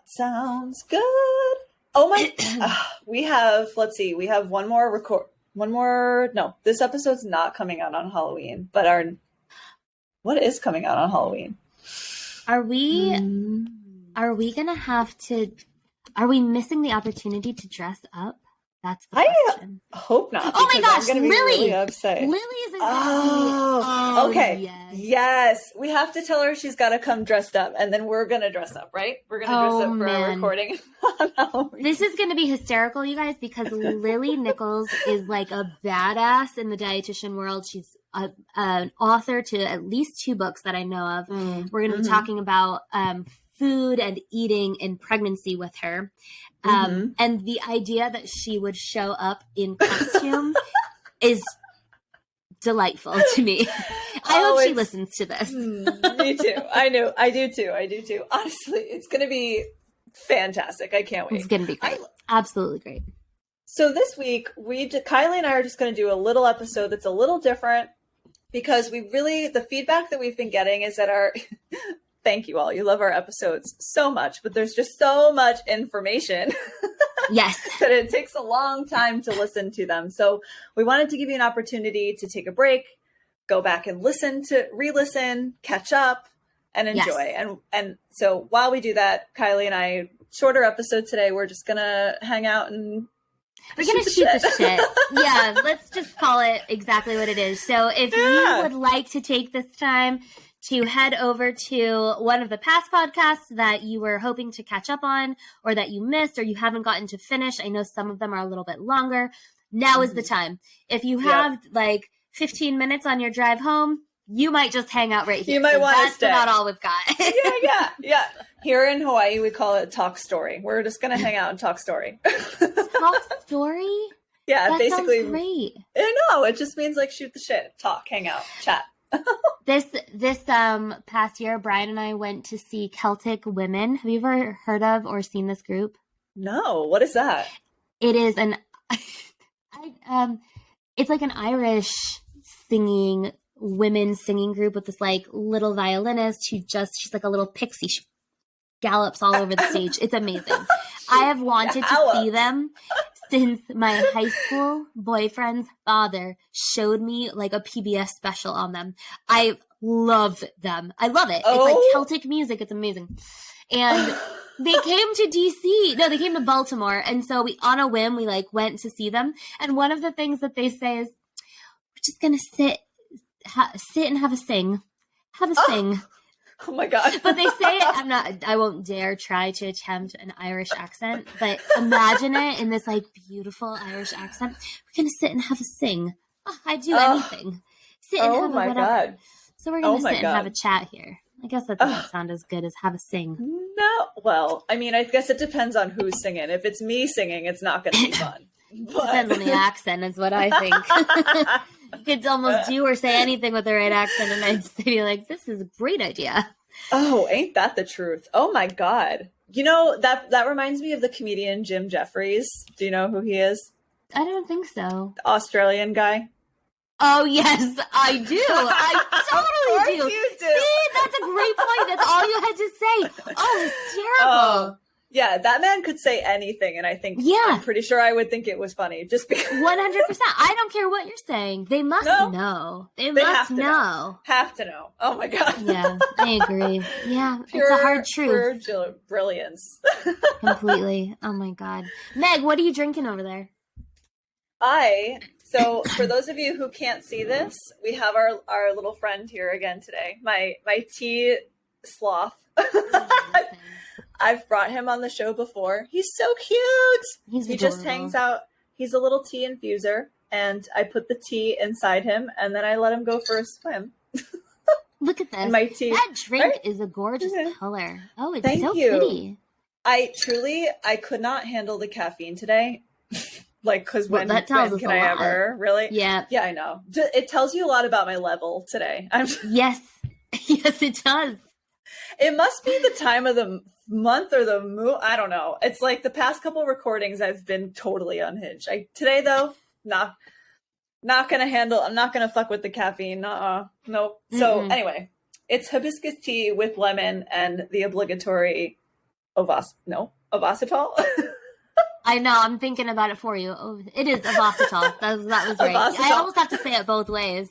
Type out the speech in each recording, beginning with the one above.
Sounds good. Oh my, we have, let's see, we have no, this episode's not coming out on Halloween, but what is coming out on Halloween? Are we missing the opportunity to dress up? That's the question. I hope not. Oh my gosh, I'm gonna be Lily! really upset. Lily is exactly. Oh, okay. Yes. We have to tell her she's got to come dressed up, and then we're going to dress up, right? We're going to dress up for our recording. This is going to be hysterical, you guys, because Lily Nichols is like a badass in the dietitian world. She's an author to at least 2 books that I know of. We're going to be talking about food and eating in pregnancy with her. And the idea that she would show up in costume is delightful to me. I hope she listens to this. Me too. I know. I do too. Honestly, it's going to be fantastic. I can't wait. It's going to be great. Absolutely great. So this week, Kylie and I are just going to do a little episode that's a little different because the feedback that we've been getting is that thank you all. You love our episodes so much, but there's just so much information. Yes. That it takes a long time to listen to them. So we wanted to give you an opportunity to take a break, go back and re-listen, catch up, and enjoy. Yes. And so while we do that, Kylie and I, shorter episode today, we're just going to hang out and we're going to shoot the shit. Yeah, let's just call it exactly what it is. So if you would like to take this time to head over to one of the past podcasts that you were hoping to catch up on or that you missed or you haven't gotten to finish. I know some of them are a little bit longer. Now is the time. If you have like 15 minutes on your drive home, you might just hang out right here. You might want to stay. That's about all we've got. Yeah. Here in Hawaii, we call it Talk Story. We're just going to hang out and talk story. Talk story? Yeah, that basically. Sounds great. No, it just means like shoot the shit, talk, hang out, chat. This past year, Brian and I went to see Celtic Women. Have you ever heard of or seen this group? No. What is that? It is it's like an Irish women singing group with this like little violinist she's like a little pixie. She gallops all over the stage. It's amazing. I have wanted to see them since my high school boyfriend's father showed me like a PBS special on them. I love them. I love it. It's like Celtic music. It's amazing. And they came to DC. No, they came to Baltimore. And so on a whim, we like went to see them. And one of the things that they say is, we're just going to sit and have a sing. Have a sing. Oh my God. But they say I won't dare try to attempt an Irish accent, but imagine it in this like beautiful Irish accent. We're going to sit and have a sing. I'd do anything. Sit and have a whatever. God. So we're going to sit and have a chat here. I guess that doesn't sound as good as have a sing. No. Well, I mean, I guess it depends on who's singing. If it's me singing, it's not going to be fun. Depends on the accent is what I think. You could almost do or say anything with the right accent, and I'd be like, this is a great idea. Oh, ain't that the truth? Oh my God. You know, that reminds me of the comedian Jim Jeffries. Do you know who he is? I don't think so. The Australian guy. Oh, yes, I do. I totally do. You do. See, that's a great point. That's all you had to say. Oh, it's terrible. Yeah, that man could say anything, and I think I'm pretty sure I would think it was funny. Just because 100%. I don't care what you're saying. They must know. They must know. Have to know. Oh my God. Yeah, I agree. Yeah, it's a hard truth. Pure brilliance. Completely. Oh my God. Meg, what are you drinking over there? So for those of you who can't see this, we have our little friend here again today. My tea sloth. I've brought him on the show before. He's so cute. He just hangs out. He's a little tea infuser, and I put the tea inside him, and then I let him go for a swim. Look at this. My tea. That drink is a gorgeous color. Oh, it's so pretty. I could not handle the caffeine today. Because when can I ever? Really? Yeah. Yeah, I know. It tells you a lot about my level today. Yes. Yes, it does. It must be the time of the month or the moon. I don't know. It's like the past couple recordings I've been totally unhinged. Today though, not gonna handle. I'm not gonna fuck with the caffeine. Nope. So anyway, it's hibiscus tea with lemon and the obligatory Ovasitol. I know. I'm thinking about it for you. Oh, it is Ovasitol. That was right. Ovasitol. I almost have to say it both ways.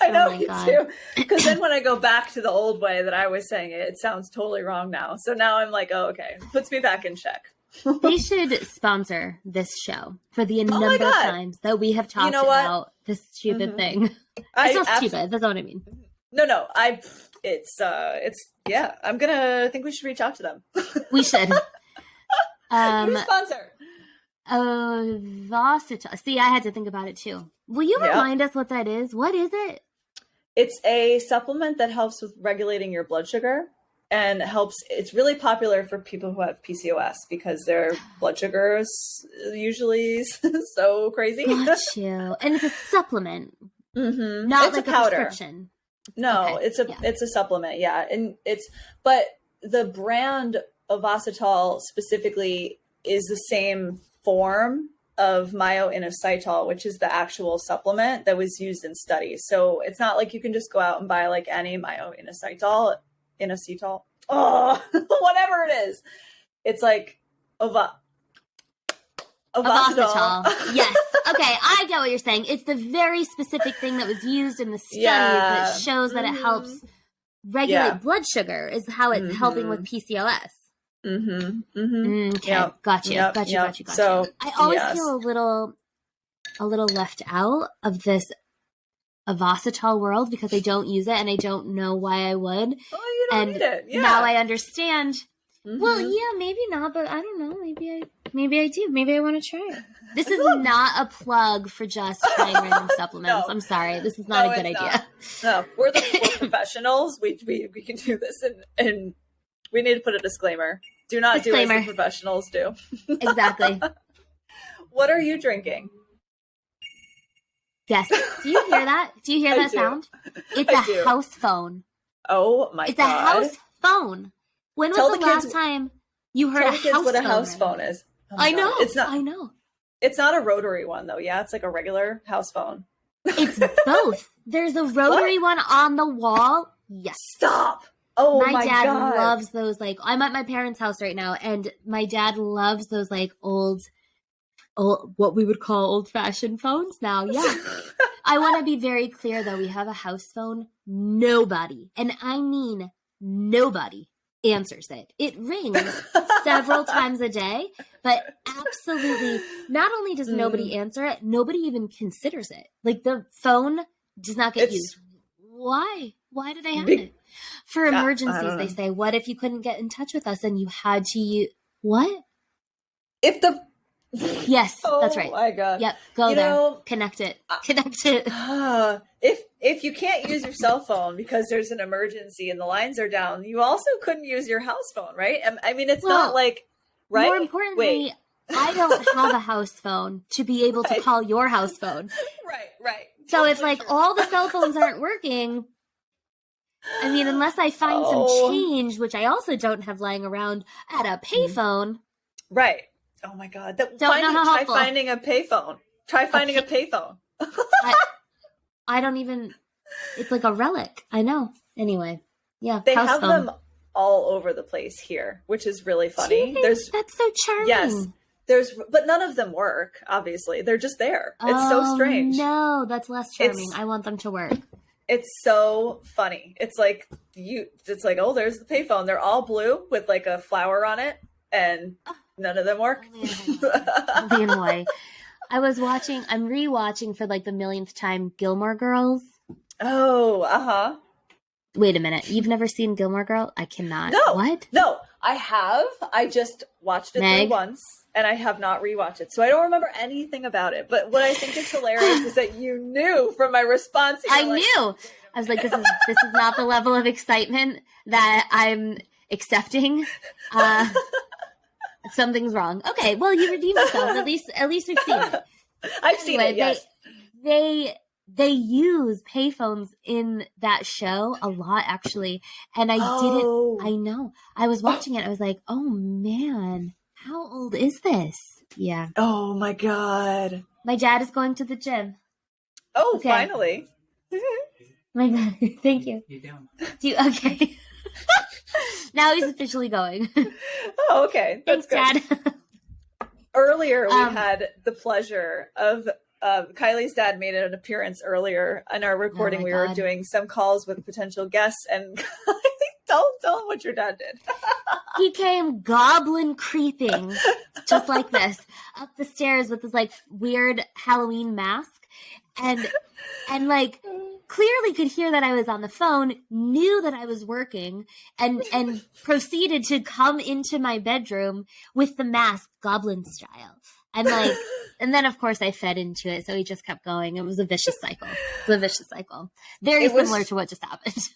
I know, you too. Because then when I go back to the old way that I was saying it, it sounds totally wrong now. So now I'm like, oh, okay. Puts me back in check. They should sponsor this show for the number of times that we have talked about this stupid thing. It's not stupid. That's not what I mean. No. I think we should reach out to them. We should. Sponsor. Ovasitol. See, I had to think about it too. Will you remind us what that is? What is it? It's a supplement that helps with regulating your blood sugar and it's really popular for people who have PCOS because their blood sugar is usually so crazy. Got you. And it's a supplement. Mm-hmm. Not it's like a powder. Prescription. No, okay. It's a supplement. Yeah. And but the brand Ovasitol specifically is the same form of myo-inositol, which is the actual supplement that was used in studies. So it's not like you can just go out and buy like any myo-inositol, whatever it is. It's like Ovasitol. Yes. Okay, I get what you're saying. It's the very specific thing that was used in the study that shows that it helps regulate blood sugar is how it's helping with PCOS. Okay, Yep. Got you. So I always feel a little left out of this Ovasitol world because I don't use it and I don't know why I would. Oh, you don't need it. Yeah. Now I understand. Well, yeah, maybe not, but I don't know. Maybe I do. Maybe I want to try it. This is not a plug for just trying random supplements. No. I'm sorry. This is not a good idea. No, we're professionals. We can do this, and we need to put a disclaimer. Do not do as the professionals do. Exactly. What are you drinking? Yes. Do you hear that? Do you hear that sound? It's a house phone. Oh my God. It's a house phone. When was the last time you heard a house phone? Tell the kids what a house phone is. Oh I know. It's not. I know. It's not a rotary one though. Yeah, it's like a regular house phone. It's both. There's a rotary one on the wall. Yes. Stop. Oh my dad God. loves those. Like, I'm at my parents' house right now, and my dad loves those like old, what we would call old-fashioned phones now. Yeah. I want to be very clear though. We have a house phone. Nobody, and I mean nobody, answers it. It rings several times a day, but absolutely not only does nobody answer it, nobody even considers it. Like the phone does not get used. Why? Why do they have it? For emergencies, they say, what if you couldn't get in touch with us and you had to use what? If the Yes, that's right. Oh my God. Yep. Go there. Connect it. If you can't use your cell phone because there's an emergency and the lines are down, you also couldn't use your house phone, right? I mean, it's not like, right? More importantly, I don't have a house phone to be able to call your house phone. Right. So if like all the cell phones aren't working, I mean, unless I find some change, which I also don't have lying around at a payphone. Right. Oh my God. Try finding a payphone. Try finding a payphone. I don't even, it's like a relic. I know. Anyway. Yeah. They have them all over the place here, which is really funny. That's so charming. Yes. But none of them work, obviously. They're just there. It's so strange. No, that's less charming. I want them to work. It's so funny. It's like, oh, there's the payphone. They're all blue with like a flower on it, and none of them work. Anyway, I'm rewatching for like the millionth time Gilmore Girls. Oh, Wait a minute. You've never seen Gilmore Girls? I cannot. No. What? No, I have. I just watched it through once, and I have not rewatched it. So I don't remember anything about it. But what I think is hilarious is that you knew from my response. I knew. I was like, this is not the level of excitement that I'm accepting. Something's wrong. Okay, well, you redeemed yourself. At least we've seen it. I've seen it, yes. They use payphones in that show a lot, actually. And I know. I was watching it. I was like, oh, man, how old is this? Yeah. Oh, my God. My dad is going to the gym. Oh, okay. Finally. My God. Thank you. You down? Okay. Now he's officially going. Oh, okay. That's Thanks, good. Dad. Earlier, we had the pleasure of Kylie's dad made an appearance earlier in our recording. We were doing some calls with potential guests, and tell him what your dad did. He came goblin creeping, just like this, up the stairs with this like weird Halloween mask, and like clearly could hear that I was on the phone, knew that I was working, and proceeded to come into my bedroom with the mask, goblin style. And then of course I fed into it, so he just kept going. It was a vicious cycle. Very similar to what just happened.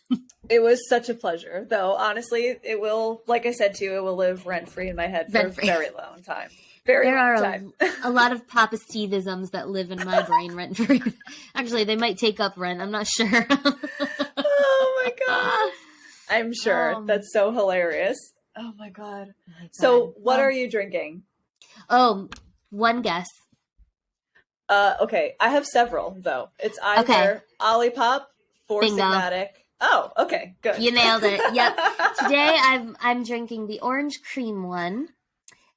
It was such a pleasure, though. Honestly, it will, like I said to you, it will live rent-free in my head for a very long time. There are a lot of Papa Steve-isms that live in my brain rent-free. Actually, they might take up rent. I'm not sure. Oh my God. I'm sure. That's so hilarious. Oh my God. So what are you drinking? Oh, one guess. Okay. I have several, though. It's either Olipop, Four Sigmatic. Oh, okay. Good. You nailed it. Yep. Today I'm drinking the orange cream one.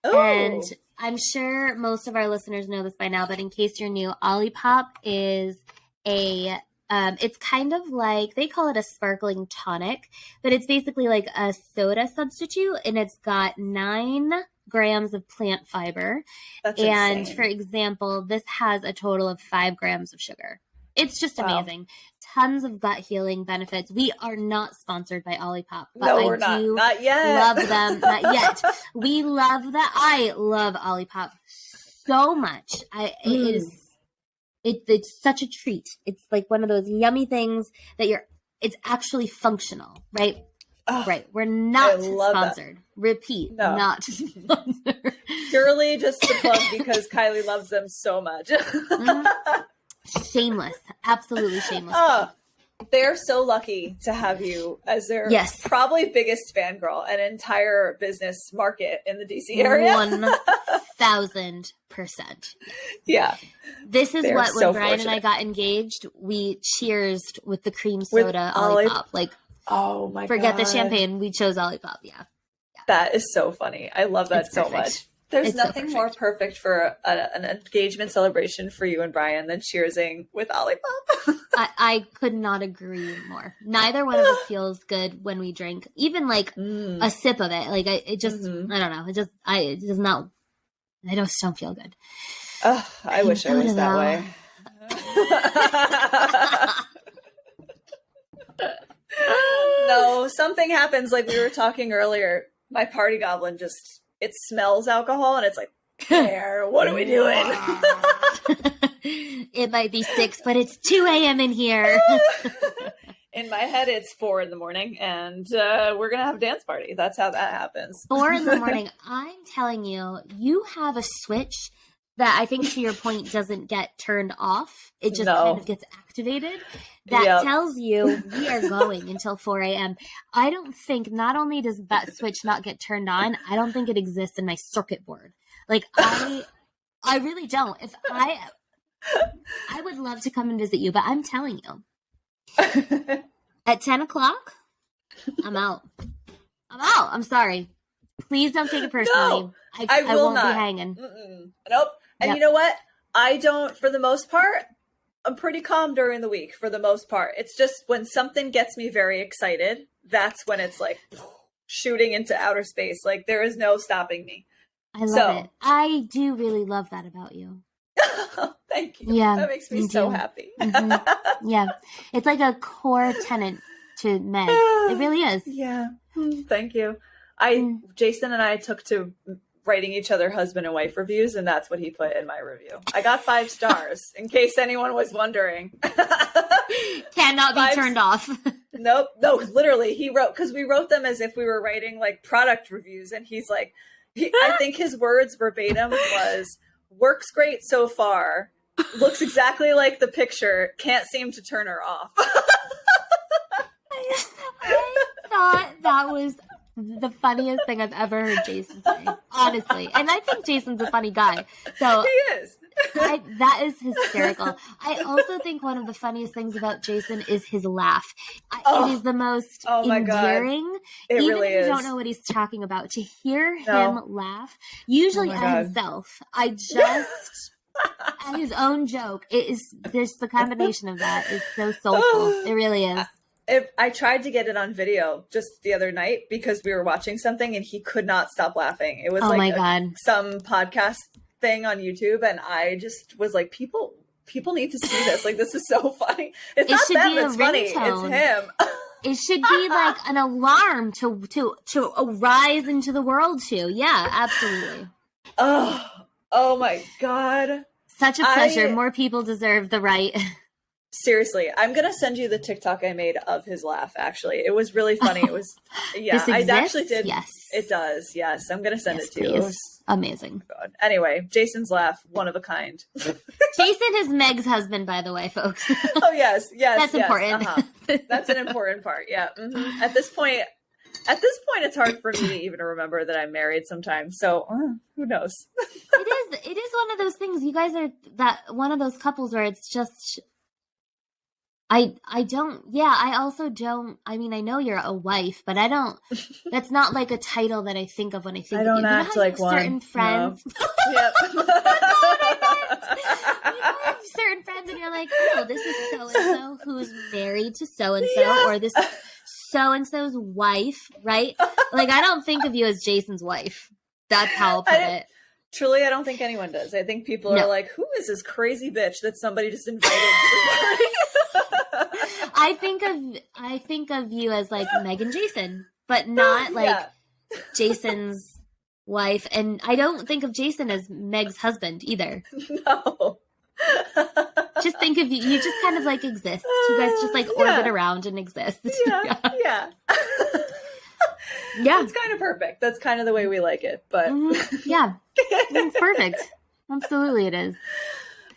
Ooh. And I'm sure most of our listeners know this by now, but in case you're new, Olipop is it's kind of like, they call it a sparkling tonic, but it's basically like a soda substitute, and it's got 9 grams of plant fiber. That's and insane. For example, this has a total of 5 grams of sugar. It's just amazing. Tons of gut healing benefits. We are not sponsored by Olipop, but no, we're not yet. Love them. Not yet. We love that. I love Olipop so much. It's such a treat. It's like one of those yummy things that it's actually functional, right? Oh, right. We're not sponsored. That. Repeat, not sponsored. Purely just to plug because Kylie loves them so much. Shameless. Absolutely shameless. They're so lucky to have you as their probably biggest fangirl, an entire business market in the DC area. 1,000%. Yeah. This is what, when Brian and I got engaged, we cheersed with the cream soda Olipop. Like, oh my God. Forget the champagne. We chose Olipop. Yeah. That is so funny. I love that so much. There's nothing more perfect for an engagement celebration for you and Brian than cheersing with Olipop. I could not agree more. Neither one of us feels good when we drink, even like a sip of it. Like it just, I don't know. It does not. I just don't feel good. Oh, I wish I was that way. No, something happens. Like we were talking earlier, my party goblin it smells alcohol, and it's like, Claire, what are we doing? It might be 6, but it's 2 a.m. in here. In my head, it's 4 in the morning, and we're going to have a dance party. That's how that happens. 4 in the morning. I'm telling you, you have a switch that I think, to your point, doesn't get turned off. It just kind of gets activated. That tells you we are going until 4 a.m. I don't think, not only does that switch not get turned on, I don't think it exists in my circuit board. Like, I really don't. If I would love to come and visit you, but I'm telling you, at 10 o'clock, I'm out. I'm sorry. Please don't take it personally. No, I won't be hanging. Nope. And you know what? I don't, for the most part, I'm pretty calm during the week for the most part. It's just when something gets me very excited, that's when it's like shooting into outer space. Like there is no stopping me. I love it. I do really love that about you. Thank you. Yeah, that makes me so happy. Yeah. It's like a core tenet to Meg. It really is. Yeah. Thank you. Jason and I took to writing each other husband and wife reviews, and that's what he put in my review. I got 5 stars, in case anyone was wondering. Cannot be turned off. Nope. No, literally, he wrote, because we wrote them as if we were writing like product reviews, and he's like, I think his words verbatim was, works great so far, looks exactly like the picture, can't seem to turn her off. I thought that was the funniest thing I've ever heard Jason say, honestly. And I think Jason's a funny guy. So he is. That is hysterical. I also think one of the funniest things about Jason is his laugh. It is the most endearing. It even really if you is. don't know what he's talking about, to hear him laugh, usually at himself. At his own joke. It is just the combination of that is so soulful. It really is. I tried to get it on video just the other night because we were watching something and he could not stop laughing. It was some podcast thing on YouTube, and I just was like, people need to see this. Like, this is so funny. It's not them that's funny. It's him. It should be like an alarm to arise into the world to. Yeah, absolutely. Oh my God. Such a pleasure. More people deserve the right. Seriously, I'm going to send you the TikTok I made of his laugh, actually. It was really funny. It was, I actually did. Yes. It does. Yes. I'm going to send it to you. It was amazing. God. Anyway, Jason's laugh, one of a kind. Jason is Meg's husband, by the way, folks. Oh, yes. That's important. That's an important part. Yeah. Mm-hmm. At this point, it's hard for me to even remember that I'm married sometimes. So who knows? It is one of those things. You guys are one of those couples where it's just, I also don't, I mean, I know you're a wife, but I don't, that's not like a title that I think of when I think of you. I don't act like one. Certain friends. No. Yep. You have certain friends and you're like, oh, this is so-and-so who's married to so-and-so, or this so-and-so's wife, right? Like, I don't think of you as Jason's wife. That's how I'll put it. Truly, I don't think anyone does. I think people are like, who is this crazy bitch that somebody just invited to the party? I think of you as like Meg and Jason, but not like Jason's wife. And I don't think of Jason as Meg's husband either. No. Just think of you. You just kind of like exist. You guys just like orbit around and exist. Yeah. Yeah. It's kind of perfect. That's kind of the way we like it. But yeah, it's perfect. Absolutely, it is.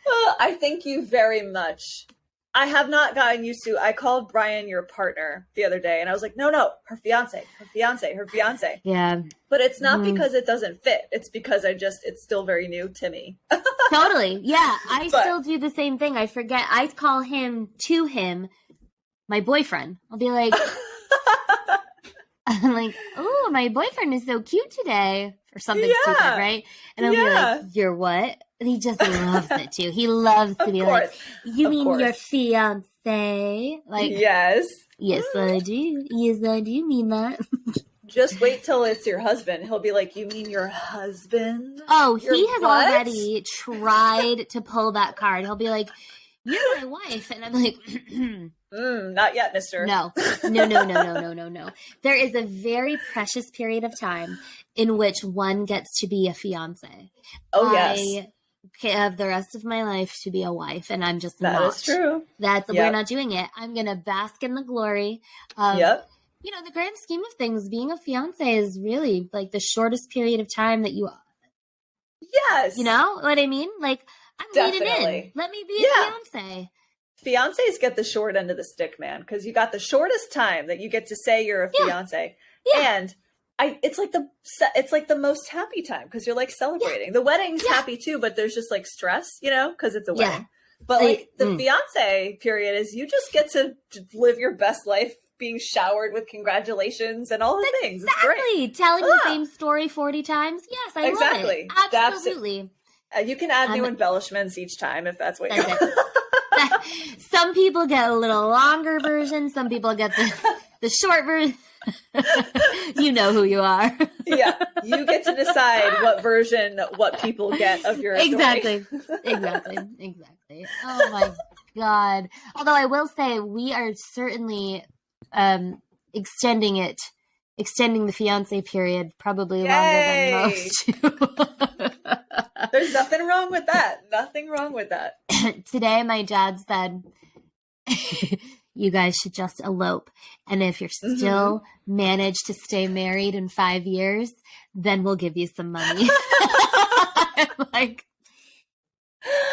Well, I thank you very much. I have not gotten used to. I called Brian your partner the other day, and I was like, no, her fiance. Yeah, but it's not because it doesn't fit. It's because it's still very new to me. Totally. Yeah, I still do the same thing. I forget. I call him my boyfriend. I'll be like, I'm like, oh, my boyfriend is so cute today, or something stupid, right? And I'll be like, you're what? And he just loves it too. He loves to be like, you mean your fiancé? Like, yes, I do. Yes, I do mean that. Just wait till it's your husband. He'll be like, you mean your husband? Oh, he has already tried to pull that card. He'll be like, you're my wife. And I'm like, not yet, mister. No. There is a very precious period of time in which one gets to be a fiancé. Oh, yes. I have the rest of my life to be a wife, and I'm just not. That is true. We're not doing it. I'm going to bask in the glory of, you know, the grand scheme of things. Being a fiancé is really like the shortest period of time that you, you know what I mean? Like, I'm leaning in. Let me be a fiancé. Fiancés get the short end of the stick, man, because you got the shortest time that you get to say you're a fiancé. And it's like the most happy time because you're like celebrating. The wedding's happy too, but there's just like stress, you know, because it's a wedding. But like the fiancé period is you just get to live your best life, being showered with congratulations and all the things. It's great. Telling the same story 40 times. Yes, I love it. Absolutely. You can add new embellishments each time if that's what you want. Some people get a little longer version. Some people get the short version. You know who you are. Yeah, you get to decide what people get of your Exactly. Oh my God. Although I will say we are certainly extending the fiancé period probably longer than most. There's nothing wrong with that. Today, my dad said, you guys should just elope. And if you're still manage to stay married in 5 years, then we'll give you some money. I'm like,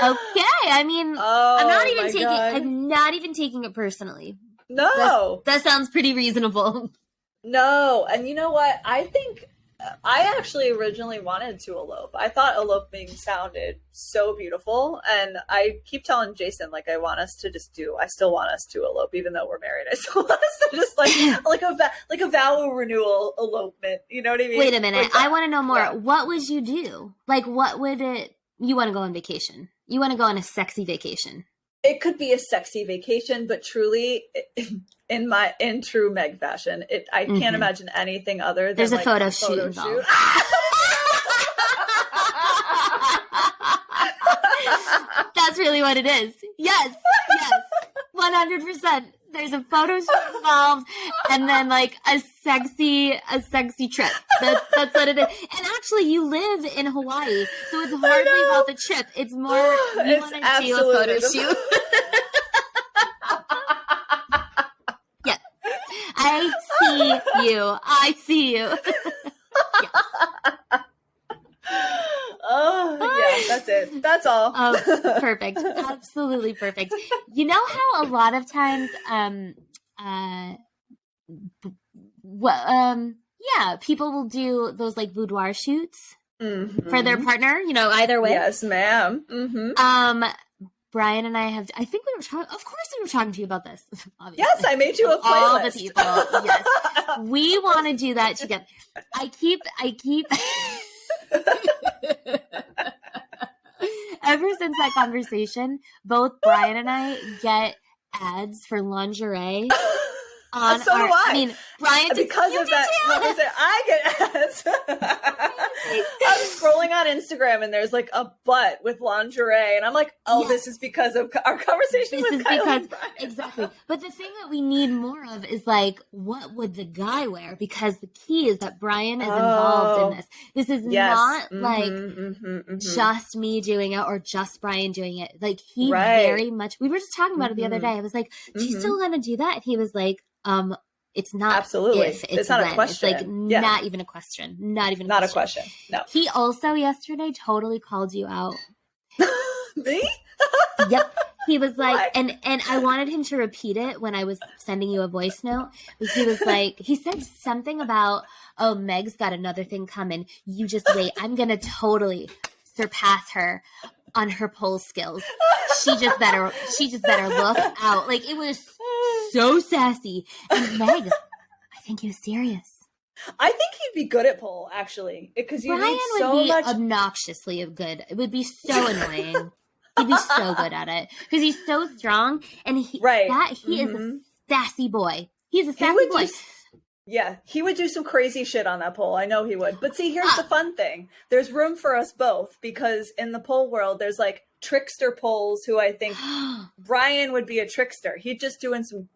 okay. I mean, I'm not even taking it personally. No. That sounds pretty reasonable. No. And you know what? I think I actually originally wanted to elope. I thought eloping sounded so beautiful, and I keep telling Jason, like, I still want us to elope, even though we're married. I still want us to just like a vow renewal elopement. You know what I mean? Wait a minute. Like I want to know more. Yeah. What would you do? Like, what would it? You want to go on vacation? You want to go on a sexy vacation? It could be a sexy vacation, but truly, in true Meg fashion, I can't imagine anything other than there's a photo shoot involved. That's really what it is. Yes, 100%. There's a photo shoot involved, and then like a sexy trip. That's what it is. And actually, you live in Hawaii, so it's hardly about the trip. It's more you want to do a photo shoot. Yeah, I see you. Yeah. Oh, yeah, that's it. That's all. Perfect. Absolutely perfect. You know how a lot of times, people will do those like boudoir shoots for their partner, either way. Yes, ma'am. Mm-hmm. Brian and I have, I think of course we were talking to you about this. Obviously. Yes, I made you a playlist. All the people. Yes. We want to do that together. I keep ever since that conversation, both Brian and I get ads for lingerie. So do I. I mean, Brian, because of that, I get ads. I'm scrolling on Instagram and there's like a butt with lingerie, and I'm like, This is because of our conversation with Kylie and Brian. Exactly. But the thing that we need more of is like, what would the guy wear? Because the key is that Brian is involved in this. This is not just me doing it or just Brian doing it. Like he very much. We were just talking about it the other day. I was like, "Do you still want to do that?" And he was like, it's not absolutely. It's not when. a question. It's like not even a question. Not even a question. No. He also yesterday totally called you out. Me? Yep. He was like, and I wanted him to repeat it when I was sending you a voice note. But he was like, he said something about, Meg's got another thing coming. You just wait. I'm gonna totally surpass her on her pole skills. She just better look out. Like it was so sassy. And Meg, I think he was serious. I think he'd be good at pole, actually, because you need so would be much obnoxiously good. It would be so annoying. He'd be so good at it because he's so strong, and he is a sassy boy. He's a sassy boy. He would do some crazy shit on that pole. I know he would. But see, here's the fun thing. There's room for us both because in the pole world, there's like trickster poles who I think Brian would be a trickster. He'd just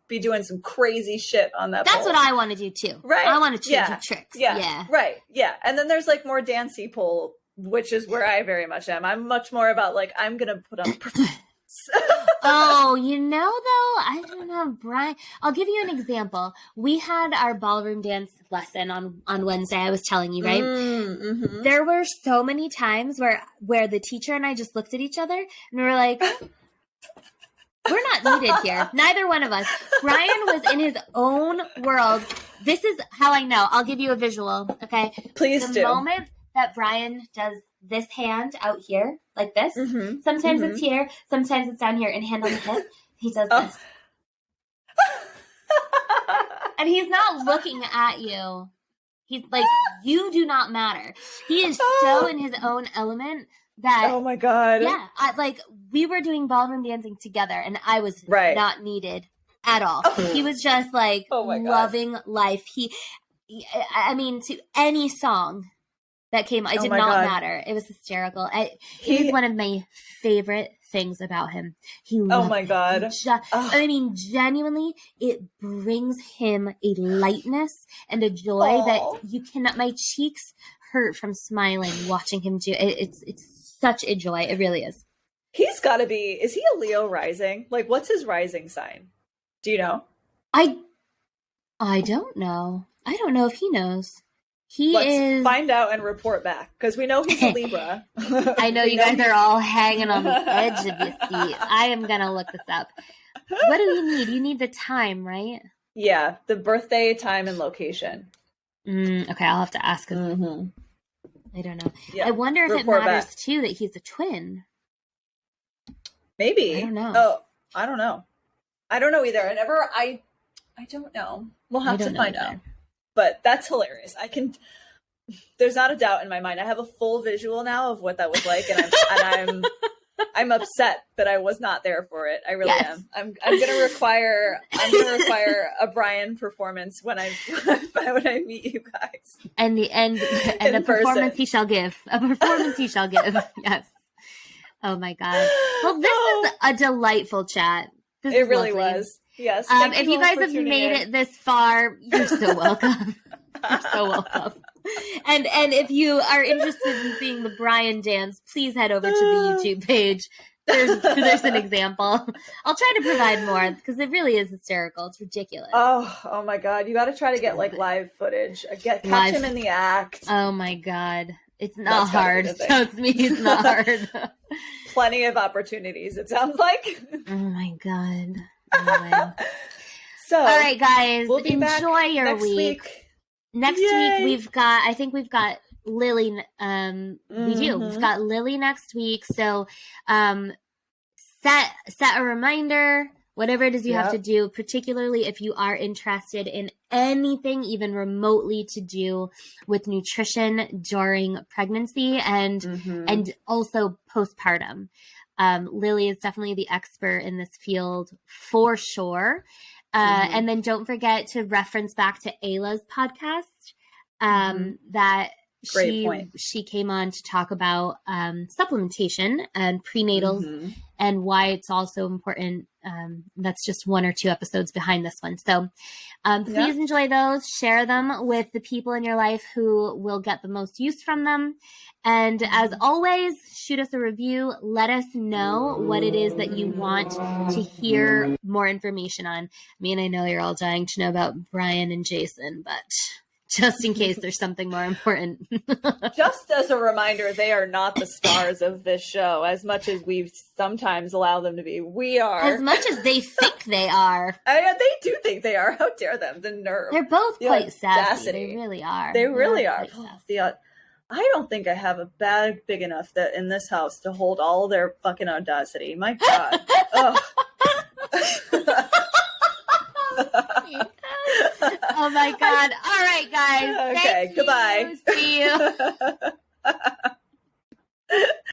be doing some crazy shit on that pole. That's what I want to do too. Right. I want to do tricks. Yeah. Right. Yeah. And then there's like more dancey pole, which is where I very much am. I'm much more about like, I'm going to put on though, I don't know, Brian. I'll give you an example. We had our ballroom dance lesson on Wednesday. I was telling you, right? Mm-hmm. There were so many times where the teacher and I just looked at each other and we were like, we're not needed here. Neither one of us. Brian was in his own world. This is how I know. I'll give you a visual, okay? Please do. The moment that Brian does this hand out here, like this. Mm-hmm. Sometimes it's here, sometimes it's down here, and hand on the hip. He does this. And he's not looking at you. He's like, you do not matter. He is so in his own element that... Oh my God. Yeah. We were doing ballroom dancing together, and I was not needed at all. He was just like loving life. I mean, to any song that came, it did not matter. It was hysterical. It was one of my favorite things about him. He loved my God. I mean, genuinely, it brings him a lightness and a joy that you cannot. My cheeks hurt from smiling watching him do it. It's such a joy. It really is. He's got to be. Is he a Leo rising? Like, what's his rising sign? Do you know? I don't know. I don't know if he knows. Let's find out and report back because we know he's a Libra. I know you guys are all hanging on the edge of your seat. I am going to look this up. What do you need? You need the time, right? Yeah, the birthday, time, and location. Okay, I'll have to ask him. Mm-hmm. I don't know. Yeah. I wonder if Report it matters back. too that he's a twin. Maybe. I don't know. Oh, I don't know. I don't know either. I don't know. We'll have to find out. But that's hilarious. There's not a doubt in my mind. I have a full visual now of what that was like, and I'm upset that I was not there for it. I really am. I'm gonna require a Brian performance when I meet you guys. And a performance he shall give. A performance he shall give. Yes. Oh my God. Well, this is a delightful chat. It really was. Yes. If you guys have made it this far, you're so welcome. You're so welcome. And if you are interested in seeing the Brian dance, please head over to the YouTube page. There's an example. I'll try to provide more because it really is hysterical. It's ridiculous. Oh my God. You got to try to get like live footage. Catch him in the act. Oh my God. It's not hard. Trust me, it's not hard. Plenty of opportunities, it sounds like. Oh my God. Anyway. So, all right, guys, we'll be enjoy your next week. Next week we've got Lily. We do. We've got Lily next week. So, set a reminder. Whatever it is you have to do, particularly if you are interested in anything even remotely to do with nutrition during pregnancy and also postpartum. Lily is definitely the expert in this field for sure. And then don't forget to reference back to Ayla's podcast that she came on to talk about supplementation and prenatals and why it's also important. That's just 1 or 2 episodes behind this one. So please enjoy those. Share them with the people in your life who will get the most use from them. And as always, shoot us a review. Let us know what it is that you want to hear more information on. I mean, I know you're all dying to know about Brian and Jason, but just in case there's something more important. Just as a reminder, they are not the stars of this show, as much as we sometimes allow them to be. We are. As much as they think they are. They do think they are. How dare them? The nerve. They're both quite sassy. They really are. They really are. I don't think I have a bag big enough that in this house to hold all their fucking audacity. My God. Oh my God. All right, guys. Okay, goodbye. See you.